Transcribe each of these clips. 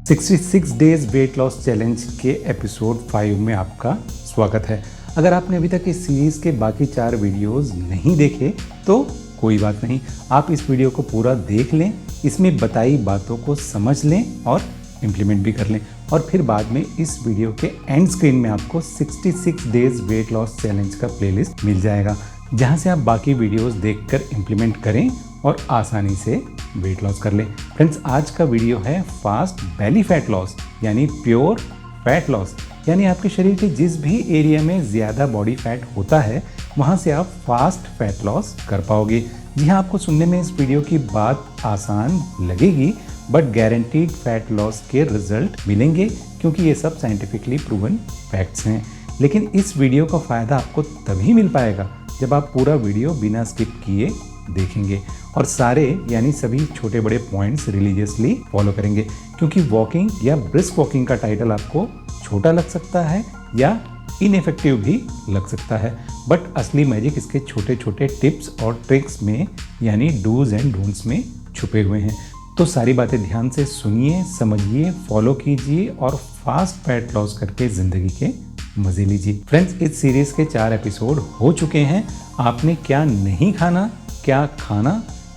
66 days weight loss challenge के episode 5 में आपका स्वागत है। अगर आपने अभी तक इस सीरीज़ के बाकी 4 वीडियोस नहीं देखे तो कोई बात नहीं, आप इस वीडियो को पूरा देख लें, इसमें बताई बातों को समझ लें और इम्प्लीमेंट भी कर लें और फिर बाद में इस वीडियो के एंड स्क्रीन में आपको 66 डेज वेट लॉस चैलेंज का प्लेलिस्ट मिल जाएगा, जहां से आप बाकी वीडियोस देखकर इम्प्लीमेंट करें और आसानी से वेट लॉस कर लें। फ्रेंड्स, आज का वीडियो है फास्ट बेली फैट लॉस यानी प्योर फैट लॉस, यानी आपके शरीर के जिस भी एरिया में ज़्यादा बॉडी फैट होता है वहाँ से आप फास्ट फैट लॉस कर पाओगे। जी हाँ, आपको सुनने में इस वीडियो की बात आसान लगेगी, बट गारंटीड फैट लॉस के रिजल्ट मिलेंगे क्योंकि ये सब साइंटिफिकली प्रूवन फैक्ट्स हैं। लेकिन इस वीडियो का फ़ायदा आपको तभी मिल पाएगा जब आप पूरा वीडियो बिना स्किप किए देखेंगे और सारे यानी सभी छोटे बड़े पॉइंट्स रिलीजियसली फॉलो करेंगे, क्योंकि वॉकिंग या ब्रिस्क वॉकिंग का टाइटल आपको छोटा लग सकता है या इनइफेक्टिव भी लग सकता है, बट असली मैजिक इसके छोटे छोटे टिप्स और ट्रिक्स में यानी डूज एंड डोंट्स में छुपे हुए हैं। तो सारी बातें ध्यान से सुनिए, समझिए, फॉलो कीजिए और फास्ट फैट लॉस करके ज़िंदगी के मज़े लीजिए। फ्रेंड्स, इस सीरीज़ के 4 एपिसोड हो चुके हैं। आपने क्या नहीं खाना, क्या खाना,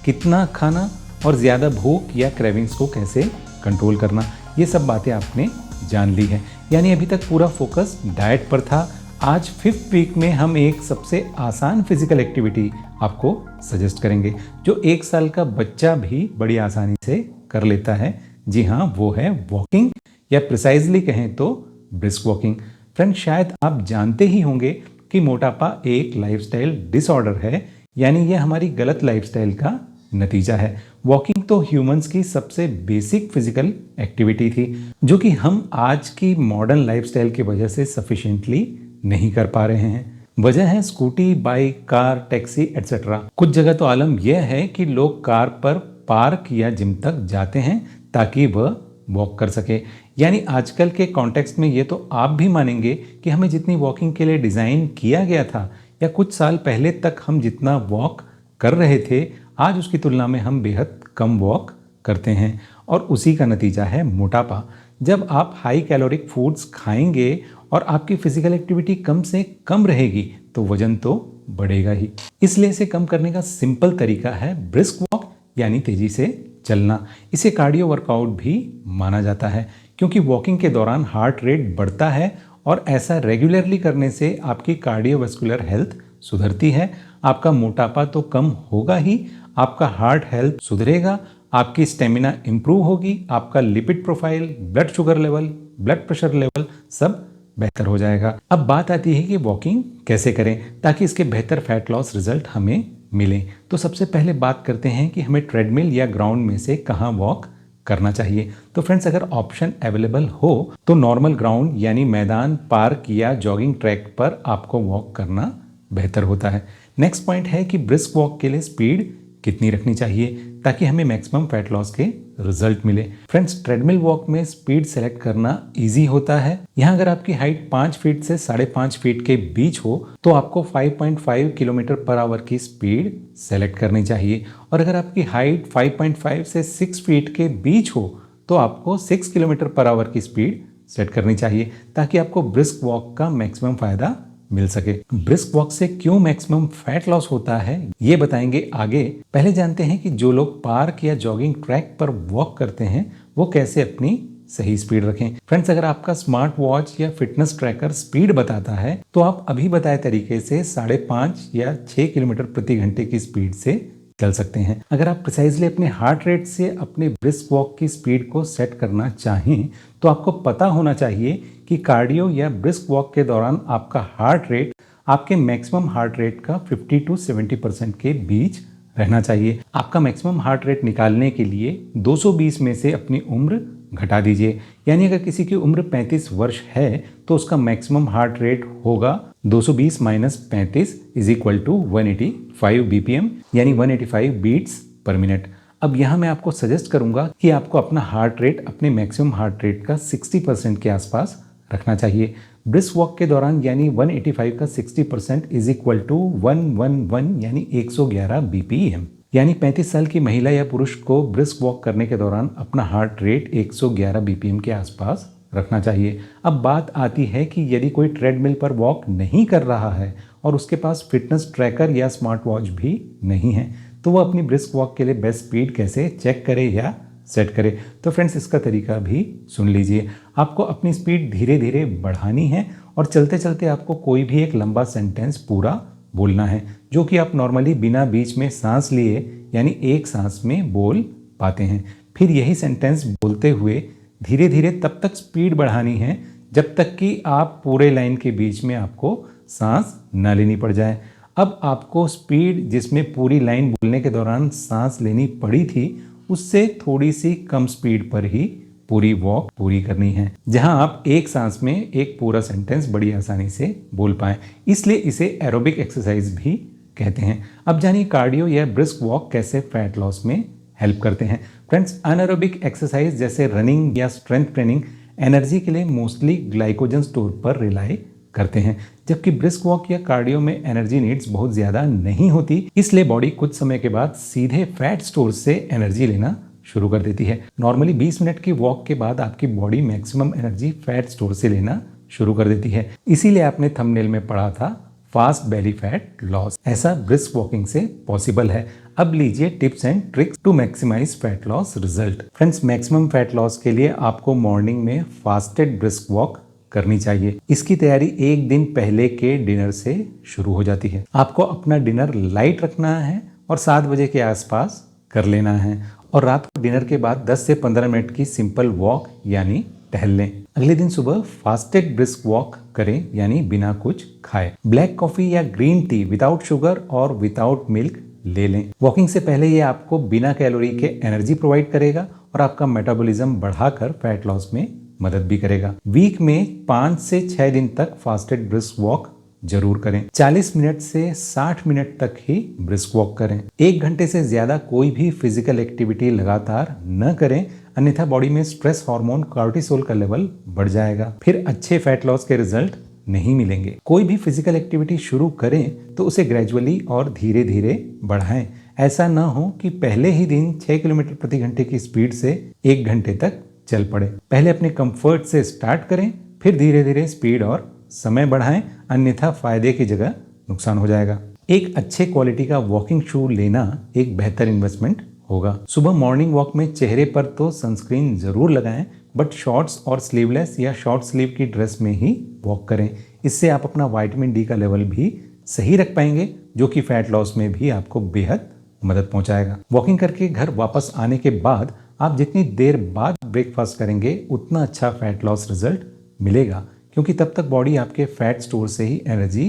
कितना खाना और ज़्यादा भूख या क्रेविंग्स को कैसे कंट्रोल करना, ये सब बातें आपने जान ली है। यानी अभी तक पूरा फोकस डाइट पर था। आज 5th वीक में हम एक सबसे आसान फिजिकल एक्टिविटी आपको सजेस्ट करेंगे जो 1 साल का बच्चा भी बड़ी आसानी से कर लेता है। जी हाँ, वो है वॉकिंग या प्रिसाइजली कहें तो ब्रिस्क वॉकिंग। फ्रेंड्स, शायद आप जानते ही होंगे कि मोटापा एक लाइफस्टाइल डिसऑर्डर है, यानी ये हमारी गलत लाइफस्टाइल का नतीजा है। वॉकिंग तो ह्यूमंस की सबसे बेसिक फिजिकल एक्टिविटी थी जो कि हम आज की मॉडर्न लाइफस्टाइल की वजह से सफिशिएंटली नहीं कर पा रहे हैं। वजह है scooty, bike, car, taxi etcetera. कुछ जगह तो आलम यह है कि लोग कार पर पार्क या जिम तक जाते हैं ताकि वह वॉक कर सके। यानी आजकल के कॉन्टेक्स्ट में ये तो आप भी मानेंगे कि हमें जितनी वॉकिंग के लिए डिज़ाइन किया गया था या कुछ साल पहले तक हम जितना वॉक कर रहे थे, आज उसकी तुलना में हम बेहद कम वॉक करते हैं और उसी का नतीजा है मोटापा। जब आप हाई कैलोरिक फूड्स खाएंगे और आपकी फिजिकल एक्टिविटी कम से कम रहेगी तो वजन तो बढ़ेगा ही। इसलिए इसे कम करने का सिंपल तरीका है ब्रिस्क वॉक यानी तेजी से चलना। इसे कार्डियो वर्कआउट भी माना जाता है क्योंकि वॉकिंग के दौरान हार्ट रेट बढ़ता है और ऐसा रेगुलरली करने से आपकी कार्डियोवैस्कुलर हेल्थ सुधरती है। आपका मोटापा तो कम होगा ही, आपका हार्ट हेल्थ सुधरेगा, आपकी स्टेमिना इंप्रूव होगी, आपका lipid profile, blood sugar level, blood pressure level सब बेहतर हो जाएगा। अब बात आती है कि वॉकिंग कैसे करें ताकि इसके बेहतर फैट लॉस रिजल्ट हमें मिले। तो सबसे पहले बात करते हैं कि हमें ट्रेडमिल या ग्राउंड में से कहाँ वॉक करना चाहिए। तो फ्रेंड्स, अगर ऑप्शन अवेलेबल हो तो नॉर्मल ग्राउंड यानी मैदान, पार्क या जॉगिंग ट्रैक पर आपको वॉक करना बेहतर होता है। नेक्स्ट पॉइंट है कि ब्रिस्क वॉक के लिए स्पीड कितनी रखनी चाहिए ताकि हमें मैक्सिमम फैट लॉस के रिजल्ट मिले। फ्रेंड्स, ट्रेडमिल वॉक में स्पीड सेलेक्ट करना इजी होता है। यहाँ अगर आपकी हाइट 5 फीट से 5.5 फीट के बीच हो तो आपको 5.5 किलोमीटर पर आवर की स्पीड सेलेक्ट करनी चाहिए और अगर आपकी हाइट 5.5 से 6 फीट के बीच हो तो आपको 6 किलोमीटर पर आवर की स्पीड सेट करनी चाहिए ताकि आपको ब्रिस्क वॉक का मैक्सिमम फायदा मिल सके। ब्रिस्क वॉक से क्यों मैक्सिमम फैट लॉस होता है ये बताएंगे आगे। पहले जानते हैं कि जो लोग पार्क या जॉगिंग ट्रैक पर वॉक करते हैं वो कैसे अपनी सही स्पीड रखें। फ्रेंड्स, अगर आपका स्मार्ट वॉच या फिटनेस ट्रैकर स्पीड बताता है तो आप अभी बताए तरीके से 5.5 या 6 किलोमीटर प्रति घंटे की स्पीड से चल सकते हैं। अगर आप प्रिसाइजली अपने हार्ट रेट से अपने ब्रिस्क वॉक की स्पीड को सेट करना चाहें तो आपको पता होना चाहिए कि कार्डियो या ब्रिस्क वॉक के दौरान आपका हार्ट रेट आपके मैक्सिमम हार्ट रेट का 50 to 70% के बीच रहना चाहिए। आपका मैक्सिमम हार्ट रेट निकालने के लिए 220 में से अपनी उम्र घटा दीजिए। यानी अगर किसी की उम्र 35 वर्ष है तो उसका मैक्सिमम हार्ट रेट होगा 220 minus 35 is equal to 185 BPM यानी 185 बीट्स पर मिनट। अब यहाँ मैं आपको सजेस्ट करूँगा कि आपको अपना हार्ट रेट अपने मैक्सिमम हार्ट रेट का 60% के आसपास रखना चाहिए। ब्रिस्क वॉक के दौरान यानी 185 का 60% इज इक्वल टू 111 यानी 111 BPM। यानी 35 साल की महिला या पुरुष को ब्रिस्क वॉक करने के दौरान अपना हार्ट रेट 111 बीपीएम के आसपास रखना चाहिए। अब बात आती है कि यदि कोई ट्रेडमिल पर वॉक नहीं कर रहा है और उसके पास फिटनेस ट्रैकर या स्मार्ट वॉच भी नहीं है, तो वो अपनी ब्रिस्क वॉक के लिए बेस्ट स्पीड कैसे चेक करे या सेट करे। तो फ्रेंड्स, इसका तरीका भी सुन लीजिए। आपको अपनी स्पीड धीरे धीरे बढ़ानी है और चलते चलते आपको कोई भी एक लंबा सेंटेंस पूरा बोलना है, जो कि आप नॉर्मली बिना बीच में सांस लिए यानी एक सांस में बोल पाते हैं। फिर यही सेंटेंस बोलते हुए धीरे धीरे तब तक स्पीड बढ़ानी है जब तक कि आप पूरे लाइन के बीच में आपको सांस न लेनी पड़ जाए। अब आपको स्पीड जिसमें पूरी लाइन बोलने के दौरान सांस लेनी पड़ी थी, उससे थोड़ी सी कम स्पीड पर ही पूरी वॉक पूरी करनी है, जहां आप एक सांस में एक पूरा सेंटेंस बड़ी आसानी से बोल पाएं। इसलिए इसे एरोबिक एक्सरसाइज भी कहते हैं। अब जानिए कार्डियो या ब्रिस्क वॉक कैसे फैट लॉस में हेल्प करते हैं। फ्रेंड्स, अनएरोबिक एक्सरसाइज जैसे रनिंग या स्ट्रेंथ ट्रेनिंग एनर्जी के लिए मोस्टली ग्लाइकोजन स्टोर पर रिलाई करते हैं, जबकि ब्रिस्क वॉक या कार्डियो में एनर्जी नीड्स बहुत ज़्यादा नहीं होती। इसलिए बॉडी कुछ समय के बाद सीधे फैट स्टोर से एनर्जी लेना शुरू कर देती है। नॉर्मली 20 मिनट की वॉक के बाद आपकी body maximum energy fat store से लेना शुरू कर देती है। इसीलिए आपने थंबनेल में पढ़ा था फास्ट बेली फैट लॉस। ऐसा ब्रिस्क वॉकिंग से पॉसिबल है। अब लीजिए tips and tricks to maximize fat loss result. Friends, maximum fat loss के लिए आपको मॉर्निंग में फास्टेड ब्रिस्क वॉक करनी चाहिए। इसकी तैयारी एक दिन पहले के डिनर से शुरू हो जाती है। आपको अपना डिनर लाइट रखना है और 7 बजे के आसपास कर लेना है, और रात को डिनर के बाद 10 से 15 मिनट की सिंपल वॉक यानी टहल लें। अगले दिन सुबह फास्टेड ब्रिस्क वॉक करें, यानी बिना कुछ खाए। ब्लैक कॉफी या ग्रीन टी विदाउट शुगर और विदाउट मिल्क ले लें। वॉकिंग से पहले ये आपको बिना कैलोरी के एनर्जी प्रोवाइड करेगा और आपका मेटाबॉलिज्म बढ़ाकर फैट लॉस में मदद भी करेगा। वीक में 5 से 6 दिन तक फास्टेड ब्रिस्क वॉक जरूर करें। 40 मिनट से 60 मिनट तक ही ब्रिस्क वॉक करें। 1 घंटे से ज्यादा कोई भी फिजिकल एक्टिविटी लगातार न करें, अन्यथा बॉडी में स्ट्रेस हार्मोन कॉर्टिसोल का लेवल बढ़ जाएगा। फिर अच्छे फैट लॉस के रिजल्ट नहीं मिलेंगे। कोई भी फिजिकल एक्टिविटी शुरू करें तो उसे ग्रेजुअली और धीरे धीरे बढ़ाएं। ऐसा न हो कि पहले ही दिन 6 किलोमीटर प्रति घंटे की स्पीड से 1 घंटे तक चल पड़े। पहले अपने कंफर्ट से स्टार्ट करें, फिर धीरे धीरे स्पीड और समय बढ़ाएं, अन्यथा फायदे की जगह नुकसान हो जाएगा। एक अच्छे क्वालिटी का वॉकिंग शू लेना एक बेहतर इन्वेस्टमेंट होगा। सुबह मॉर्निंग वॉक में चेहरे पर तो सनस्क्रीन जरूर लगाएं, बट शॉर्ट्स और स्लीवलेस या शॉर्ट स्लीव की ड्रेस में ही वॉक करें। इससे आप अपना विटामिन डी का लेवल भी सही रख पाएंगे, जो कि फैट लॉस में भी आपको बेहद मदद पहुंचाएगा। वॉकिंग करके घर वापस आने के बाद आप जितनी देर बाद ब्रेकफास्ट करेंगे, उतना अच्छा फैट लॉस रिजल्ट मिलेगा, क्योंकि तब तक बॉडी आपके फैट स्टोर से ही एनर्जी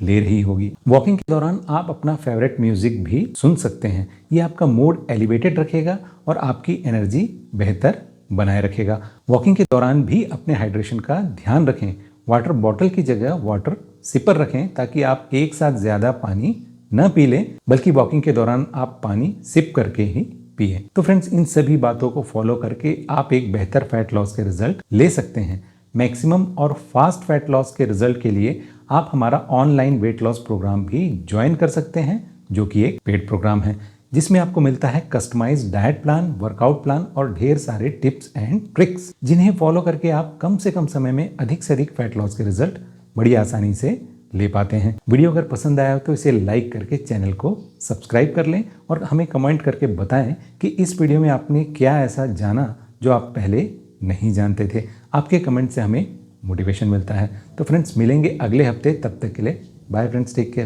ले रही होगी। वॉकिंग के दौरान आप अपना फेवरेट म्यूजिक भी सुन सकते हैं। ये आपका मूड एलिवेटेड रखेगा और आपकी एनर्जी बेहतर बनाए रखेगा। वॉकिंग के दौरान भी अपने हाइड्रेशन का ध्यान रखें। वाटर बॉटल की जगह वाटर सिपर रखें, ताकि आप एक साथ ज़्यादा पानी न पी लें, बल्कि वॉकिंग के दौरान आप पानी सिप करके ही पिए। तो फ्रेंड्स, इन सभी बातों को फॉलो करके आप एक बेहतर फैट लॉस के रिजल्ट ले सकते हैं। मैक्सिमम और फास्ट फैट लॉस के रिजल्ट के लिए आप हमारा ऑनलाइन वेट लॉस प्रोग्राम भी ज्वाइन कर सकते हैं, जो कि एक पेड प्रोग्राम है, जिसमें आपको मिलता है customized diet plan, workout plan और ढेर सारे टिप्स एंड ट्रिक्स, जिन्हें फॉलो करके आप कम से कम समय में अधिक से अधिक फैट लॉस के रिजल्ट बड़ी आसानी से ले पाते हैं। वीडियो अगर पसंद आया हो तो इसे लाइक करके चैनल को सब्सक्राइब कर लें और हमें कमेंट करके बताएं कि इस वीडियो में आपने क्या ऐसा जाना जो आप पहले नहीं जानते थे। आपके कमेंट से हमें मोटिवेशन मिलता है। तो फ्रेंड्स, मिलेंगे अगले हफ्ते। तब तक के लिए बाय फ्रेंड्स, टेक केयर।